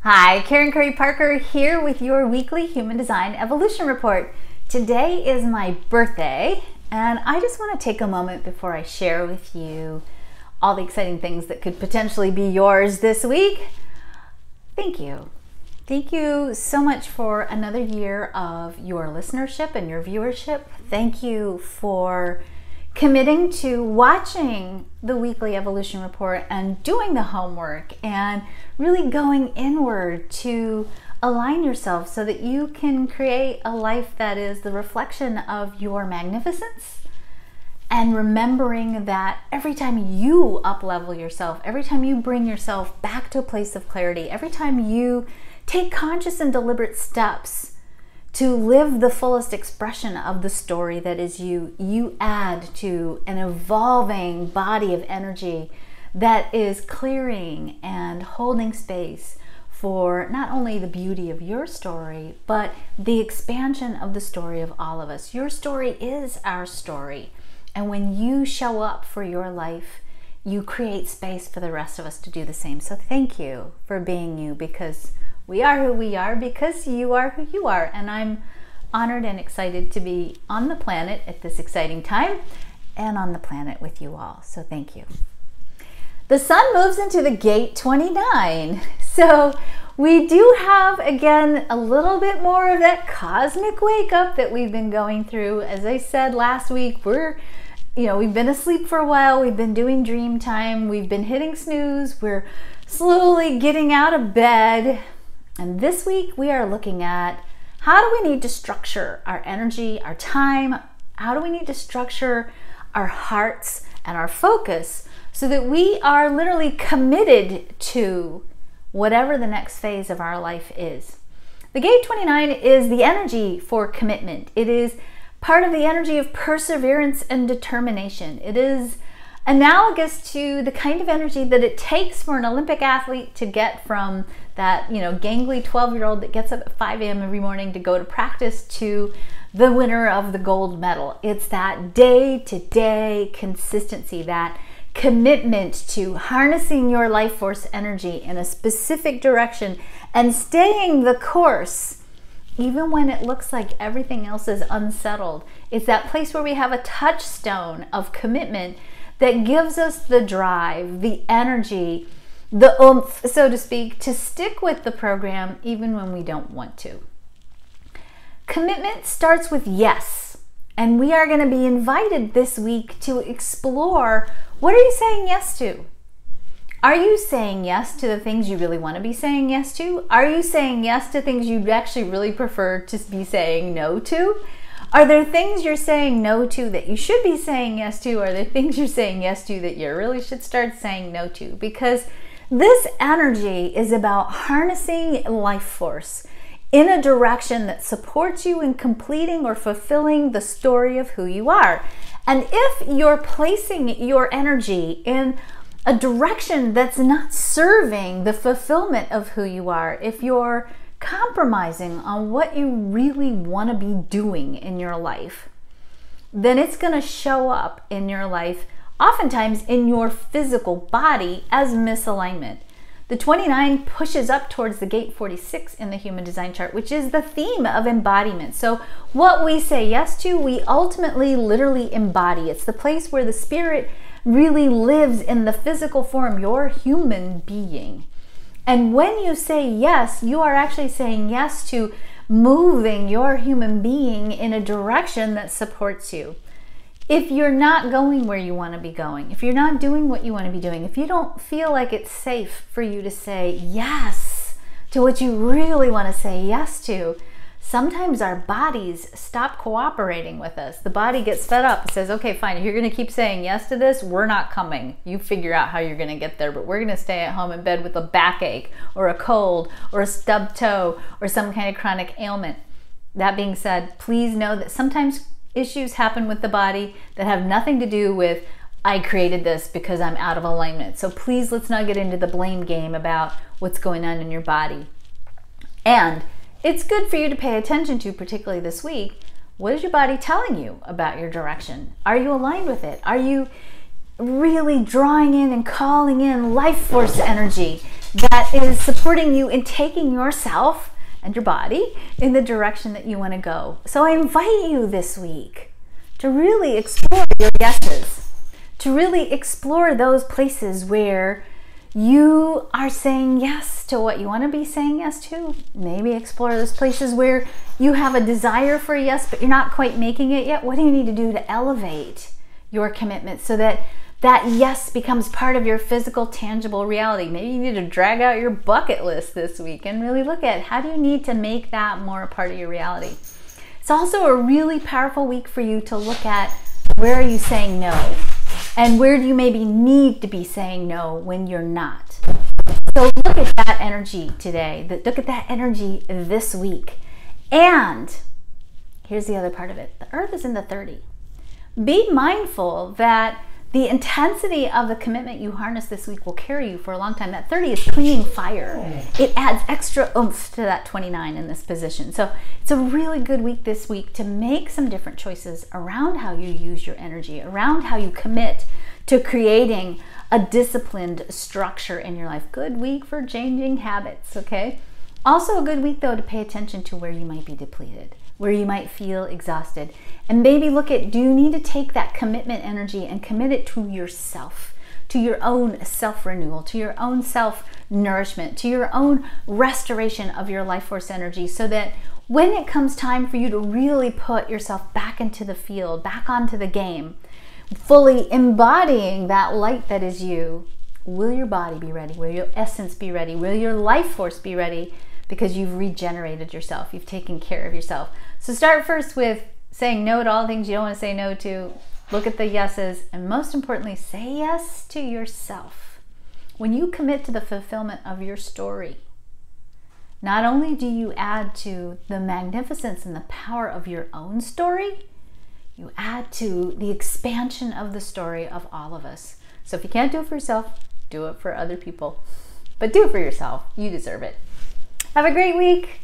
Hi, Karen Curry Parker here with your weekly Human Design Evolution Report. Today is my birthday, and I just want to take a moment before I share with you all the exciting things that could potentially be yours this week. Thank you. Thank you so much for another year of your listenership and your viewership. Thank you for committing to watching the weekly evolution report and doing the homework and really going inward to align yourself so that you can create a life that is the reflection of your magnificence, and remembering that every time you up-level yourself, every time you bring yourself back to a place of clarity, every time you take conscious and deliberate steps to live the fullest expression of the story that is you, you add to an evolving body of energy that is clearing and holding space for not only the beauty of your story, but the expansion of the story of all of us. Your story is our story. And when you show up for your life, you create space for the rest of us to do the same. So thank you for being you, because we are who we are because you are who you are. And I'm honored and excited to be on the planet at this exciting time and on the planet with you all. So thank you. The sun moves into the gate 29. So we do have, again, a little bit more of that cosmic wake up that we've been going through. As I said last week, we've been asleep for a while. We've been doing dream time. We've been hitting snooze. We're slowly getting out of bed. And this week we are looking at how do we need to structure our energy, our time, how do we need to structure our hearts and our focus so that we are literally committed to whatever the next phase of our life is. The gate 29 is the energy for commitment. It is part of the energy of perseverance and determination. It is analogous to the kind of energy that it takes for an Olympic athlete to get from that, gangly 12-year-old that gets up at 5 a.m. every morning to go to practice to the winner of the gold medal. It's that day-to-day consistency, that commitment to harnessing your life force energy in a specific direction and staying the course even when it looks like everything else is unsettled. It's that place where we have a touchstone of commitment that gives us the drive, the energy, the oomph, so to speak, to stick with the program even when we don't want to. Commitment starts with yes, and we are going to be invited this week to explore, what are you saying yes to? Are you saying yes to the things you really want to be saying yes to? Are you saying yes to things you'd actually really prefer to be saying no to? Are there things you're saying no to that you should be saying yes to? Are there things you're saying yes to that you really should start saying no to? Because this energy is about harnessing life force in a direction that supports you in completing or fulfilling the story of who you are. And if you're placing your energy in a direction that's not serving the fulfillment of who you are, if you're compromising on what you really want to be doing in your life, then it's going to show up in your life, oftentimes in your physical body, as misalignment. The 29 pushes up towards the gate 46 in the human design chart, which is the theme of embodiment. So what we say yes to, we ultimately literally embody. It's the place where the spirit really lives in the physical form, your human being. And when you say yes, you are actually saying yes to moving your human being in a direction that supports you. If you're not going where you want to be going, if you're not doing what you want to be doing, if you don't feel like it's safe for you to say yes to what you really want to say yes to, sometimes our bodies stop cooperating with us. The body gets fed up and says, okay, fine, if you're going to keep saying yes to this, we're not coming. You figure out how you're going to get there, but we're going to stay at home in bed with a backache or a cold or a stubbed toe or some kind of chronic ailment. That being said, please know that sometimes issues happen with the body that have nothing to do with, I created this because I'm out of alignment. So please, let's not get into the blame game about what's going on in your body. And it's good for you to pay attention to, particularly this week, what is your body telling you about your direction? Are you aligned with it? Are you really drawing in and calling in life force energy that is supporting you in taking yourself and your body in the direction that you want to go. So I invite you this week to really explore your yeses, to really explore those places where you are saying yes to what you want to be saying yes to. Maybe explore those places where you have a desire for a yes, but you're not quite making it yet. What do you need to do to elevate your commitment so that that yes becomes part of your physical, tangible reality? Maybe you need to drag out your bucket list this week and really look at how do you need to make that more a part of your reality. It's also a really powerful week for you to look at where are you saying no and where do you maybe need to be saying no when you're not. So look at that energy today, look at that energy this week. And here's the other part of it. The Earth is in the 30. Be mindful that the intensity of the commitment you harness this week will carry you for a long time. That 30 is clinging fire. It adds extra oomph to that 29 in this position. So it's a really good week this week to make some different choices around how you use your energy, around how you commit to creating a disciplined structure in your life. Good week for changing habits, okay? Also a good week though to pay attention to where you might be depleted, where you might feel exhausted, and maybe look at, do you need to take that commitment energy and commit it to yourself, to your own self-renewal, to your own self-nourishment, to your own restoration of your life force energy, so that when it comes time for you to really put yourself back into the field, back onto the game, fully embodying that light that is you, will your body be ready? Will your essence be ready? Will your life force be ready? Because you've regenerated yourself, you've taken care of yourself. So start first with saying no to all things you don't want to say no to. Look at the yeses, and most importantly, say yes to yourself. When you commit to the fulfillment of your story, not only do you add to the magnificence and the power of your own story, you add to the expansion of the story of all of us. So if you can't do it for yourself, do it for other people. But do it for yourself. You deserve it. Have a great week.